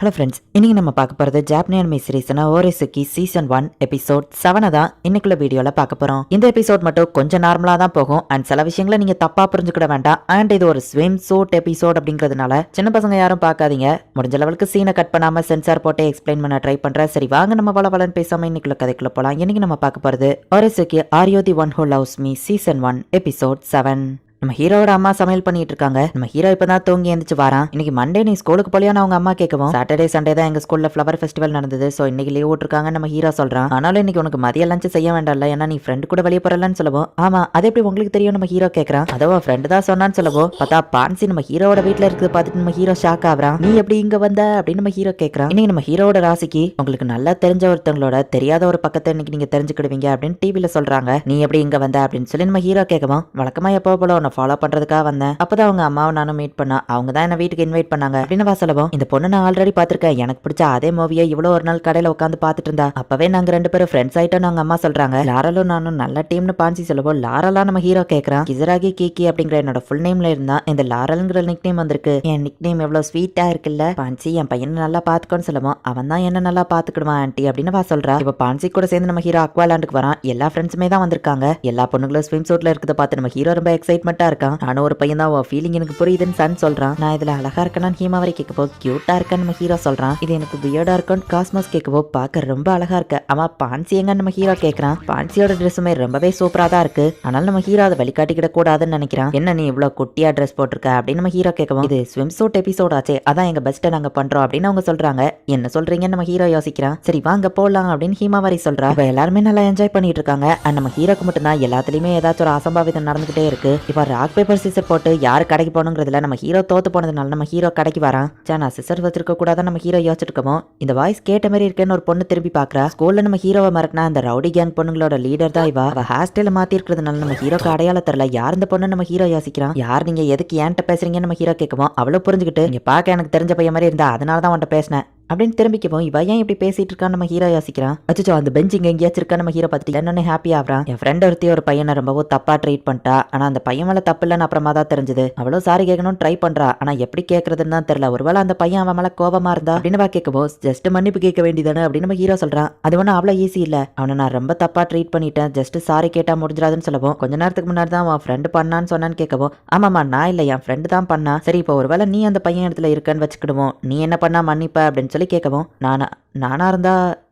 Hello friends, இன்னைக்கு நம்ம பார்க்க போகிறது ஜாப்பனீஸ் அனிமே சீரிஸ்னா ஓரேசுகி சீசன் 1 எபிசோட் 7 தான் இன்னைக்குள்ள வீடியோவில் பார்க்க போகிறோம். இந்த எபிசோட் மட்டும் கொஞ்சம் நார்மலாக தான் போகும் அண்ட் சில விஷயங்களை நீங்கள் தப்பாக புரிஞ்சுக்கிட வேண்டாம். அண்ட் இது ஒரு ஸ்விம் சூட் எபிசோட் அப்படிங்கிறதுனால சின்ன பசங்க யாரும் பார்க்காதீங்க. முடிஞ்ச லெவலுக்கு சீனை கட் பண்ணாமல் சென்சார் போட்டு எக்ஸ்பிளைன் பண்ண ட்ரை பண்ணுறேன். சரி வாங்க நம்ம வளவலன்னு பேசாமல் இன்னைக்குள்ள கதைக்குள்ள போகலாம். இன்னைக்கு நம்ம பார்க்க போகிறது ஓரேசுகி are you the one who loves me season 1 episode 7. நம்ம ஹீரோட அம்மா சமையல் பண்ணிட்டு இருக்காங்க. நம்ம ஹீரோ இப்பதான் தூங்கி எந்திரிச்சு வரான். இன்னைக்கு மண்டே நீ ஸ்கூலுக்கு போலியான்னு அவங்க அம்மா கேட்கவும், சாட்டர்டே சண்டே தான் எங்க ஸ்கூல்ல ஃபிளவர் ஃபெஸ்டிவல் நடந்தது, சோ இன்னைக்கு லீவ் விட்டுருக்காங்க நம்ம ஹீரோ சொல்றான். ஆனாலும் இன்னைக்கு உனக்கு மதிய லஞ்ச் செய்ய வேண்டாம்ல, ஏன்னா நீ ஃப்ரெண்ட் கூட வெளியே போறலன்னு சொல்லவும், ஆமா அது எப்படி உங்களுக்கு தெரியும் நம்ம ஹீரோ கேட்கறான். அதோ ஃப்ரெண்டு தான் சொன்னான்னு சொல்லவும், பார்த்தா பான்சி நம்ம ஹீரோட வீட்டுல இருக்குது பார்த்துட்டு நம்ம ஹீரோ ஷாக் ஆகுறான். நீ எப்படி இங்க வந்த அப்படின்னு நம்ம ஹீரோ கேட்கறான். இன்னைக்கு நம்ம ஹீரோட ராசிக்கு உங்களுக்கு நல்லா தெரிஞ்ச ஒருத்தவங்களோட தெரியாத ஒரு பக்கத்தை இன்னைக்கு நீங்க தெரிஞ்சுக்கிடுவீங்க அப்படின்னு டிவில சொல்றாங்க. நீ எப்படி இங்க வந்த அப்படின்னு சொல்லி நம்ம ஹீரோ கேட்கவும், வழக்கமா எப்போ போல உன்னை ஃபாலோ பண்றதுக்காக வந்தேன். அப்பதான் அவங்க அம்மாவை நானும் மீட் பண்ணா, அவங்க தான் என்ன வீட்டுக்கு இன்வைட் பண்ணாங்க அப்படின்னு சொல்லவும், இந்த பொண்ணு நான் ஆல்ரெடி பாத்திருக்கேன், எனக்கு பிடிச்ச அதே மூவியை இவ்வளவு ஒரு நாள் கடையில உட்காந்து பாத்துட்டு இருந்தா, அப்பவே நாங்க ரெண்டு பேரும் ஃப்ரெண்ட்ஸ் ஆயிட்டோம் அவங்க அம்மா சொல்றாங்க. லாரலும் நானும் நல்ல டீம்னு பான்சி சொல்லவும், லாரலா நம்ம ஹீரோ கேட்கறான். கிசராகி கீக்கி அப்படிங்கிற என்னோட ஃபுல் நேம்ல இருந்தா இந்த லாரல்ங்கிற நிக் நேம் வந்திருக்கு. என் நிக் நேம் எவ்வளவு ஸ்வீட்டா இருக்குல்ல பான்சி, என் பையனை நல்லா பாத்துக்கோன்னு சொல்லவும், அவன் தான் என்ன நல்லா பாத்துக்கிடுவான் ஆன்ட்டி அப்படின்னு சொல்றா. இப்ப பான்சி கூட சேர்ந்து நம்ம ஹீரோ அக்வாலாண்டுக்கு வரான். எல்லா ஃப்ரெண்ட்ஸுமே தான் வந்திருக்காங்க. எல்லா பொண்ணுங்களும் ஸ்விம் சூட்ல இருக்கிறத பார்த்து நம்ம ஹீரோ ரொம்ப எக்ஸைட்மெண்டா இருக்கான். நானும் ஒரு பையன் தான், ஃபீலிங் எனக்கு புரியுதுன்னு சன் சொல்றான். நான் இதுல அழகா இருக்கேன்னு ஹீமாவரி கேட்கப்போ, கியூட்டா இருக்கேன்னு நம்ம ஹீரோ சொல்றான். இது எனக்கு வியர்டா இருக்குன்னு காஸ்மோஸ் கேட்கப்போ, பார்க்க ரொம்ப அழகா இருக்க. ஆமா பான்சி எங்கன்னு நம்ம ஹீரோ கேட்கறான். பான்சியோட ட்ரெஸ்ஸுமே ரொம்பவே சூப்பரா தான் இருக்கு. ஆனாலும் நம்ம ஹீரோ அதை வெளிக்காட்டிக்கிட கூடாதுன்னு நினைக்கிறான். என்ன நீ இவ்வளவு குட்டியா ட்ரெஸ் போட்டிருக்க அப்படின்னு நம்ம ஹீரோ கேட்கவும், இது ஸ்விம் சூட் எபிசோட் ஆச்சே, அதான் எங்க பெஸ்ட்டை நாங்க பண்றோம் அப்படின்னு அவங்க சொல்றாங்க. என்ன சொல்றீங்கன்னு நம்ம ஹீரோ யோசிக்கிறான். சரி வாங்க போலாம் அப்படின்னு ஹீமாவரி சொல்றா. இப்ப எல்லாருமே நல்லா என்ஜாய் பண்ணிட்டு இருக்காங்க. அண்ட் நம்ம ஹீரோக்கு மட்டும் தான் எல்லாத்துலயுமே ஏதாச்சும் ஒரு அசம்பாவிதம் நடந்துகிட்டே இருக்கு. இப்ப ராக் பேப்பர் சிசர் போட்டு யாரு கடைக்கு போகணுங்கிறதுல நம்ம ஹீரோ தோத்து போனதுனால நம்ம ஹீரோ கடைக்கு வரான். நான் சிசர் வச்சிருக்க கூடாதான் நம்ம ஹீரோ யோசிச்சுட்டு இருக்கோம். இந்த வாய்ஸ் கேட்ட மாதிரி இருக்கேன்னு ஒரு பொண்ணு திரும்பி பாக்குறா. ஸ்கூல்ல நம்ம ஹீரோவை மறக்கனா அந்த ரவுடி கேங் பொண்ணுங்களோட லீடர் தான் இவ. அவ ஹேர் ஸ்டைல மாத்தி இருக்கிறதுனால நம்ம ஹீரோக்கு அடையாளம் தெரியல. யார் இந்த பொண்ணு நம்ம ஹீரோ யோசிக்கிறான். யார் நீங்க எதுக்கு ஏன்ட்ட பேசுறீங்கன்னு நம்ம ஹீரோ கேட்கவும், அவ்வளவு புரிஞ்சுக்கிட்டு, இங்க பாக்க எனக்கு தெரிஞ்ச பையன் மாதிரி இருந்தா அதனாலதான் உன்ட்ட பேசினேன் அப்படின்னு திரும்பிக்குவோம். இவ ஏன் இப்படி பேசிட்டு இருக்கான்னு நம்ம ஹீரோ யோசிக்கிறான். அச்சோ அந்த பெஞ்ச் இங்க எங்கேயாச்சும் இருக்கா நம்ம ஹீரோ பார்த்துட்டு என்னன்னு ஹாப்பி ஆகிறான். என் ஃப்ரெண்ட் ஒருத்தி ஒரு பையனை ரொம்பவும் தப்பா ட்ரீட் பண்ணிட்டா. ஆனா அந்த பையன் மேல தப்பு இல்லைன்னு அப்புறமா தான் தெரிஞ்சது. அவ்வளவு சாரி கேட்கணும்னு ட்ரை பண்றா. ஆனா எப்படி கேட்கறதுன்னு தான் தெரியல. ஒருவேளை அந்த பையன் அவன் மேல கோபமா இருந்தா அப்படின்னு கேட்கவும், ஜஸ்ட் மன்னிப்பு கேட்க வேண்டியதானே அப்படின்னு நம்ம ஹீரோ சொல்றான். அது ஒன்னும் அவ்வளவு ஈஸி இல்ல. அவனை நான் ரொம்ப தப்பா ட்ரீட் பண்ணிட்டேன், ஜஸ்ட் சாரி கேட்டா முடிஞ்சிடாதுன்னு சொல்லவும், கொஞ்ச நேரத்துக்கு முன்னாடி தான் அவன் ஃப்ரெண்டு பண்ணான்னு சொன்னான்னு கேட்கவும், ஆமாமா நான் இல்ல என் ஃப்ரெண்டு தான் பண்ணா. சரி இப்போ ஒருவேளை நீ அந்த பையன் இடத்துல இருக்கன்னு வச்சுக்கிடுவோம், நீ என்ன பண்ணா மன்னிப்ப அப்படின்னு சொல்லி கேட்கவும், நானா இருந்தா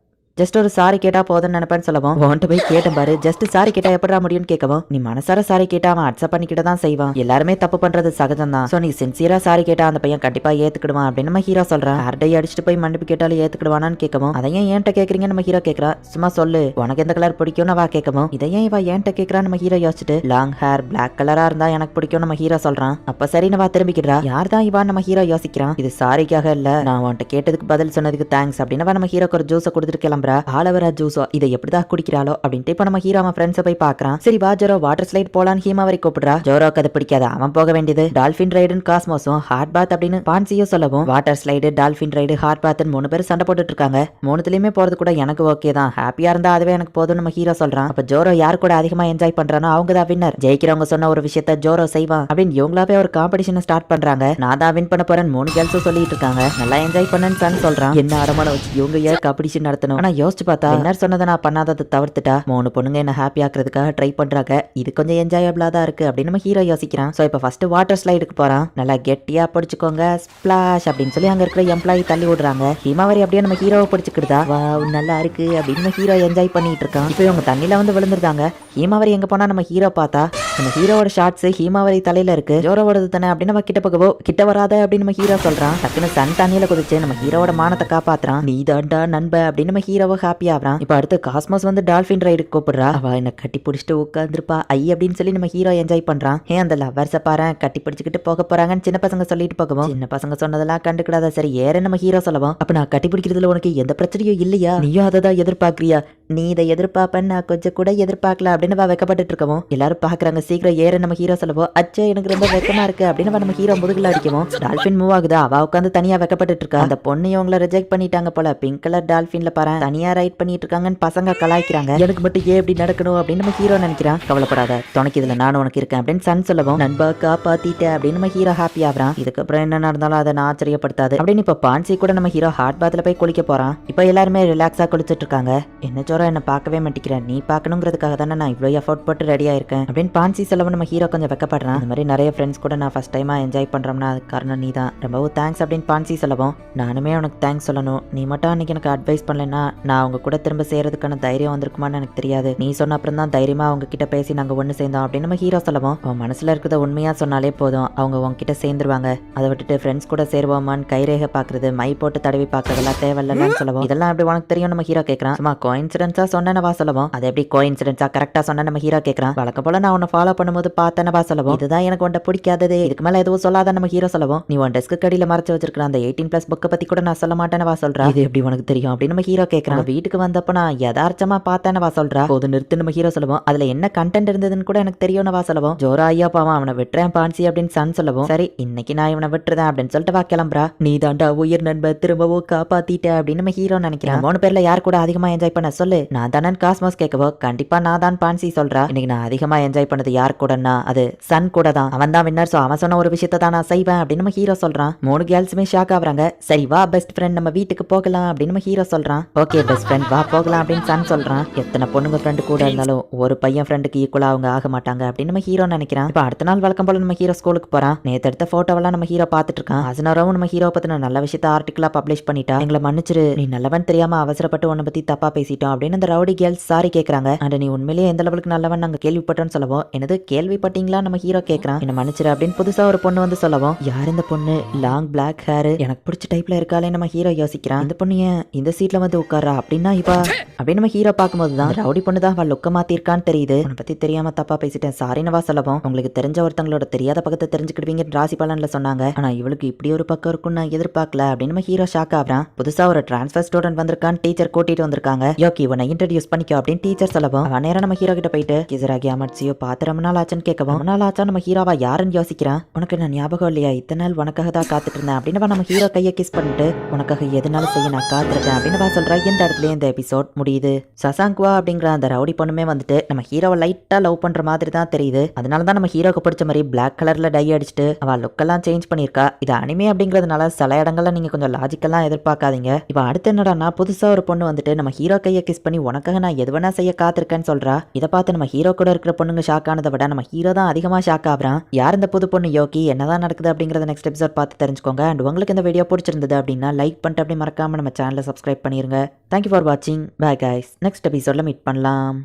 ஜஸ்ட் ஒரு சாரி கேட்டா போதுன்னு நினைப்பேன்னு சொல்லவும், உன்ட்டு போய் கேட்டேன் பாரு, ஜஸ்ட் சாரி கேட்டா எப்படா முடியும்னு கேட்கவும், நீ மனசார சாரி கேட்டா அவன் அக்செப்ட் பண்ணிக்கிட்ட தான் செய்வான். எல்லாருமே தப்பு பண்றது சகஜம் தான். சோ நீ சின்சியரா சாரி கேட்டா அந்த பையன் கண்டிப்பா ஏத்துக்கிடுவான் அப்படின்னு நம்ம ஹீரோ சொல்றான். ஹேர்டை அடிச்சுட்டு போய் மன்னிப்பு கேட்டாலும் ஏத்துக்கிடுவானான்னு கேட்கவும், அதையும் ஏன்ட்ட கேக்குறீங்க நம்ம ஹீரோ கேட்கறா. சும்மா சொல்லு உனக்கு எந்த கலர் பிடிக்கும்னு அவ கேட்கவும், இதையும் இவ ஏன்ட்ட கேட்கறா நம்ம ஹீரோ யோசிச்சுட்டு, லாங் ஹேர் பிளாக் கலரா இருந்தா எனக்கு பிடிக்கும் நம்ம ஹீரோ சொல்றான். அப்ப சரி நம்ம திரும்பிக்கிறா. யார் தான் இவா நம்ம ஹீரோ யோசிக்கிறான். இது சாரிக்காக இல்ல, நான் உன்ட்ட கேட்டதுக்கு பதில் சொன்னதுக்கு தேங்க்ஸ் அப்படின்னு நம்ம ஹீரோக்கு ஒரு ஜூஸை கொடுத்துட்டு கிளம்புறா. ஆலவரா ஜூஸ் இதை எப்படிதான் குடிக்கிறாளோ அப்படின்ட்டு இப்ப நம்ம ஹீரோ அவன் ஃப்ரெண்ட்ஸை போய் பாக்குறான். சரி வா ஜோரோ வாட்டர் ஸ்லைட் போலான்னு ஹீமாவரி கூப்பிடுறா. ஜோரோக்கு அது பிடிக்காது, அவன் போக வேண்டியது டால்பின் ரைடுன்னு காஸ்மோஸும் ஹார்ட் பாத் அப்படின்னு பான்சியும் சொல்லவும், water slide dolphin ride heart பாத்னு 3 பேர் சண்டை போட்டுட்டு இருக்காங்க. 3த்துலயுமே போறது கூட எனக்கு ஓகே தான், ஹாப்பியா இருந்தா அதுவே எனக்கு போதும் நம்ம ஹீரோ சொல்றான். அப்ப ஜோரோ யார் கூட அதிகமா என்ஜாய் பண்றானோ அவங்க தான் வின்னர். ஜெயிக்கிறவங்க சொன்ன ஒரு விஷயத்த ஜோரோ செய்வான் அப்படின்னு இவங்களாவே ஒரு காம்படிஷன் ஸ்டார்ட் பண்றாங்க. நான் தான் வின் பண்ண போறேன்னு 3 கேர்ள்ஸும் சொல்லிட்டு இருக்காங்க. நல்லா என்ஜாய் பண்ணேன்னு சொல்றான். என்ன அடமான வச்சு இவங்க ஏன் காம்படிஷன் நடத்தணும். ஆனா யோசிச்சு பார்த்தா வின்னர் சொன்னதை நான் பண்ணாதது தவிர்த்துட்டா 3 பொண்ணுங்க என்ன ஹாப்பி ஆக்குறதுக்காக ட்ரை பண்றாங்க. இது கொஞ்சம் என்ஜாயபிளா தான் இருக்கு அப்படின்னு நம்ம ஹீரோ யோசிக்கிறான். சோ இப்ப ஃபர்ஸ்ட் வாட்டர் ஸ்லைடுக்கு போறான். நல்லா கெட்டியா பிடிச்சுக்கோங்க ஸ்பிளாஷ் அப்படின்னு சொல்லி அங்க இருக்கிற எம்ப்ளாயி தள்ளி விடுறாங்க. ஹீமாவரி அப்படியே நம்ம ஹீரோவை பிடிச்சுக்கிடுதா. வாவ் நல்லா இருக்கு அப்படின்னு நம்ம ஹீரோ என்ஜாய் பண்ணிட்டு இருக்கான். இப்போ இவங்க தண்ணியில வந்து விழுந்துருந்தாங்க. ஹீமாவரி எங்க போனா நம்ம ஹீரோ பார்த்தா நம்ம ஹீரோவோட ஷார்ட்ஸ் ஹீமாவரி தலையில இருக்கு. ஜோரோவோடது தானே அப்படின்னு நம்ம கிட்ட போகவோ, கிட்ட வராத அப்படின்னு நம்ம ஹீரோ சொல்றான். டக்குன்னு சன் தண்ணியில குதிச்சு நம்ம ஹீரோவோட மானத்தை காப்பாத்துறான். நீ தாண்டா நண்ப அப்படின்னு நம்ம ஹீரோவை ஹாப்பி ஆகுறான். இப்ப அடுத்து காஸ்மோஸ் வந்து டால்பின் ரைடுக்கு கூப்பிடுறா. அவ என்ன கட்டி பிடிச்சிட்டு உட்காந்துருப்பா ஐ அப்படின்னு சொல்லி நம்ம ஹீரோ என்ஜாய் பண்றான். அந்த லவ்வர்ஸை பாரு கட்டி பிடிச்சிக்கிட்டு போக போறாங்கன்னு சின்ன பசங்க சொல்லிட்டு போகவும், சின்ன பசங்க சொன்னதெல்லாம் கண்டுக்கிடாத சரி ஏற நம்ம ஹீரோ சொல்லவும், அப்ப நான் கட்டி பிடிக்கிறதுல உனக்கு எந்த பிரச்சனையும் இல்லையா, நீயும் அதை தான் எதிர்பார்க்கறியா, நீ இதை எதிர்பார்ப்பேன்னு நான் கொஞ்சம் கூட எதிர்பார்க்கல அப்படின்னு வைக்கப்பட்டு இருக்கவும், எல்லாரும் பாக்குறாங்க சீக்கிரம் ஏற நம்ம ஹீரோ சொல்லவும் அச்சே எனக்கு ரொம்ப வெக்கமா இருக்கு அப்படின்னு நம்ம ஹீரோ முதுகுல அடிக்கவும் டால்பின் மூவ் ஆகுது. அவ உட்காந்து தனியா வெக்கப்பட்டு இருக்கா. அந்த பொண்ணு இவங்களை ரிஜெக்ட் பண்ணிட்டாங்க போல. பிங்க் கலர் டால்பின்ல பாரு தனியா ரைட் பண்ணிட்டு இருக்காங்கன்னு பசங்க கலாய்க்கிறாங்க. எனக்கு மட்டும் ஏன் இப்படி நடக்கணும் அப்படின்னு நம்ம ஹீரோ நினைக்கிறான். கவலைப்படாத துணைக்கு இதுல நானும் உனக்கு இருக்கேன் அப்படின்னு சன் சொல்லவும் நண்பா காப்பாத்திட்டேன் அப்படின்னு நம்ம ஹீரோ ஹாப்பி ஆகுறான். இதுக்கப்புறம் என்ன நடந்தாலும் அதை நான் ஆச்சரியப்படுத்தாது அப்படின்னு இப்ப பான்சி கூட நம்ம ஹீரோ ஹாட் பாத்ல போய் குளிக்க போறான். இப்ப எல்லாருமே ரிலாக்ஸா குளிச்சிட்டு இருக்காங்க. என்ன ஜோரம் என்ன பார்க்கவே மாட்டேங்கிறேன், நீ பார்க்கணுங்கிறதுக்காக தானே நான் இவ்வளவு எஃபோர்ட் போட்டு ரெடியா இருக்கேன் அப்படின்னு பான்சி சொல்லவும் நம்ம ஹீரோ கொஞ்சம் வெக்கப்படுறான். இந்த மாதிரி நிறைய ஃப்ரெண்ட்ஸ் கூட நான் ஃபர்ஸ்ட் டைமா என்ஜாய் பண்றோம்னா அது காரணம் நீ தான். ரொம்பவும் தேங்க்ஸ் அப்படின்னு பான்சி சொல்லவும் நானுமே உனக்கு தேங்க்ஸ் சொல்லணும். நீ மட்டும் அன்னைக்கு எனக்கு அட்வைஸ் பண்ணலன்னா நான் அவங்க கூட திரும்ப செய்யறதுக்கான தைரியம் வந்திருக்குமான்னு எனக்கு தெரியாது. நீ சொன்ன அப்புறம் தான் தைரியமா அவங்க கிட்ட பேசி நாங்க ஒண்ணு சேர்ந்தோம் அப்படின்னு நம்ம ஹீரோ சொல்லவும் அவன் மனசுல இருக்கிறத உண்மையா சொன்னாலே போதும் அவங்க உங்ககிட்ட சேர்ந்துருவாங்க. அதை விட்டுட்டு ஃப்ரெண்ட்ஸ் கூட சேருவோமான்னு கைரேகை பாக்குறது மை போட்டு தடவி பாக்குறதெல்லாம் தேவையில்லன்னு சொல்லவும் இதெல்லாம் அப்படி உனக்கு தெரியும் நம்ம ஹீரோ கேட்கறான். சும்மா கோயின்சிடன்ஸா சொன்னவா சொல்லவும் அது எப்படி கோயின்சிடன்ஸா கரெக்டா சொன்ன நம்ம ஹீரோ கேட்கறான். வழக்கம் போல நான் உன்னை ஃபாலோ பண்ணும்போது பார்த்தனவா சொல்லவும் இதுதான் எனக்கு உன்னை பிடிக்காதது, இதுக்கு மேல எதுவும் சொல்லாத நம்ம ஹீரோ சொல்லவும் நீ உன் டெஸ்க்கு கடியில மறைச்சு வச்சிருக்கிற அந்த 18+ புக்கை பத்தி கூட நான் சொல்ல மாட்டேனவா சொல்றா. இது எப்படி உனக்கு தெரியும் அப்படின்னு நம்ம ஹீரோ கேட்கறான். வீட்டுக்கு வந்தப்ப நான் யதார்த்தமா பார்த்தேனவா சொல்றா. போது நிறுத்து நம்ம ஹீரோ சொல்லவும் அதுல என்ன கண்டென்ட் இருந்ததுன்னு கூட எனக்கு தெரியும்னவா சொல்லவும் ஜோரா ஐயா பாவம் அவனை விட்டுறேன் பான்சி அப்படின்னு சன் சொல்லவும் சரி இன்னைக்கு நான் இவனை விட்டுறேன் அப்படின்னு சொல்லிட்டு வா கிளம்புறா. நீ தாண்டா உயிர் நண்ப திரும்பவும் காப்பாத்திட்ட அப்படின்னு நம்ம ஹீரோ நினைக்கிறான். 3 பேர்ல யார் கூட அதிகமா என்ஜாய் பண்ண சொல்லு. நான் தானே காஸ்மோஸ் கேட்கவோ கண்டிப்பா நான் தான் பான்சி சொல்றா. இன்னைக்கு நான் அதிகமா என்ஜாய் பண்ணது யார் கூடன்னா அது சன் கூட தான். அவன் தான் வின்னர். சோ அவன் சொன்ன ஒரு விஷயத்தை தான் நான் செய்வேன் அப்படின்னு நம்ம ஹீரோ சொல்றான். 3 கேர்ள்ஸுமே ஷாக் ஆகுறாங்க. சரி வா பெஸ்ட் ஃப்ரெண்ட் நம்ம வீட்டுக்கு போகலாம் அப்படின்னு நம்ம ஹீரோ சொல்றான். ஓகே பெஸ்ட் ஃப்ரெண்ட் வா போகலாம் அப்படின்னு சன் சொல்றான். எத்தனை பொண்ணுங்க ஃப்ரெண்டு கூட இருந்தாலும் ஒரு பையன் ஃப்ரெண்டுக்கு ஈக்குவலா அவங்க ஆக மாட்டாங்க அப்படின்னு நம்ம ஹீரோ நினைக்கிறான். இப்ப அடுத்த நாள் வழக்கம் போல நம்ம ஹீரோ ஸ்கூலுக்கு போறான். நேத்து எடுத்த போட்டோவெல்லாம் நம்ம ஹீரோ பாத்துட்டு இருக்கான். அசனராவும் நம்ம ஹீரோ பத்தின நல்ல விஷயத்த ஆர்டிகிளா பப்ளிஷ் பண்ணிட்டா. எங்களை மன்னிச்சிரு, நீ நல்லவன் தெரியாம அவசரப்பட்டு உன்னை பத்தி தப்பா பேசிட்டோம் அப்படின்னு அந்த ரவுடி கேர்ள்ஸ் சாரி கேக்குறாங்க. அண்ட் நீ உண்மையிலேயே எந்த லெவலுக்கு நல்லவன் நாங்க கேள்விப்பட்டோம்னு சொல்லவும் என்னது கேள்விப்பட்டீங்களா நம்ம ஹீரோ கேக்குறான். என்ன மன்னிச்சிரு அப்படின்னு புதுசா ஒரு பொண்ணு வந்து சொல்லவும் யார் இந்த பொண்ணு, லாங் பிளாக் ஹேர் எனக்கு பிடிச்ச டைப்ல இருக்காளே நம்ம ஹீரோ யோசிக்கிறான். இந்த பொண்ணு ஏன் இந்த சீட்ல வந்து உட்காரா அப்படின்னா இவா அப்படின்னு நம்ம ஹீரோ பார்க்கும்போது தான் ரவுடி பொண்ணு தான் அவள் லுக்க மாத்திருக்கான்னு தெரியுது. உன்னை பத்தி தெரியாம தப்பா பேசிட்டேன் சாரினவா சொல்லவும் உங்களுக்கு தெரிஞ்ச ஒருத்தங்களோட தெரியாத பக்கத்தை தெரிஞ்சுக்கிடுவீங்க ராசி பலன்ல சொன்னாங்க. ஆனா இவளுக்கு இப்படி ஒரு பக்கம் இருக்கும்னு நான் எதிர்பார்க்கல அப்படின்னு நம்ம ஹீரோ ஷாக் ஆகுறான். புதுசா ஒரு டிரான்ஸ்ஃபர் ஸ்டூடெண்ட் வந்திருக்கான்னு டீச்சர் கூட்டிட்டு வந்திருக்காங்க. யோகி உன்னை இன்ட்ரடியூஸ் பண்ணிக்கோ அப்படின்னு டீச்சர் சொல்லவும் அவன் நேரம் நம்ம ஹீரோ கிட்ட போயிட்டு கிசராகி அமர்ச்சியோ பாத்து ரொம்ப நாள் ஆச்சுன்னு கேட்கவும் ரொம்ப நாள் ஆச்சா நம்ம ஹீரோவா யாருன்னு யோசிக்கிறான். உனக்கு நான் ஞாபகம் இல்லையா, இத்தனை நாள் உனக்காக தான் காத்துட்டு இருந்தேன் அப்படின்னு நம்ம ஹீரோ கையை கிஸ் பண்ணிட்டு உனக்காக எதுனாலும் செய்ய நான் காத்திருக்கேன் அப்படின்னு சொல்றா. இந்த இடத்துல இந்த எபிசோட் முடியுது. சசாங்குவா அப்படிங்கிற அந்த ரவுடி பொண்ணுமே வந்துட்டு நம்ம ஹீரோவை லைட்டா லவ் பண்ற மாதிரி தான் தெரியுது. அதனாலதான் நம்ம ஹீரோக்கு பிடிச்ச மாதிரி பிளாக் கலர்ல டை அடிச்சுட்டு அவ லுக்கெல்லாம் சேஞ்ச் பண்ணிருக்கா. இது அனிமே அப்படிங்கிறதுனால சில இடங்கள்ல நீங்க கொஞ்சம் லாஜிக்கெல்லாம் எதிர்பார்க்காதீங்க. இப்ப அடுத்து என்னடான்னா புதுசா ஒரு பொண்ணு வந்துட்டு நம்ம ஹீரோ கையை கிஸ் பண்ணி உனக்காக நான் எது வேணா செய்ய காத்திருக்கேன்னு சொல்றா. இதை பார்த்து நம்ம ஹீரோ கூட இருக்கிற பொண்ணுங்க ஷாக் ஆனதை விட நம்ம ஹீரோ தான் அதிகமா ஷாக் ஆகுறான். யார் இந்த புது பொண்ணு யோகி, என்னதான் நடக்குது அப்படிங்கறத நெக்ஸ்ட் எபிசோட் பார்த்து தெரிஞ்சுக்கோங்க. அண்ட் உங்களுக்கு இந்த வீடியோ பிடிச்சிருந்தது அப்படின்னா லைக் பண்ணிட்டு அப்படி மறக்காம நம்ம சேனலை சப்ஸ்கிரைப் பண்ணிருங்க. தேங்க்யூ ஃபார் வாட்சிங். Bye guys. நெக்ஸ்ட் எபிசோட்ல மீட் பண்ணலாம்.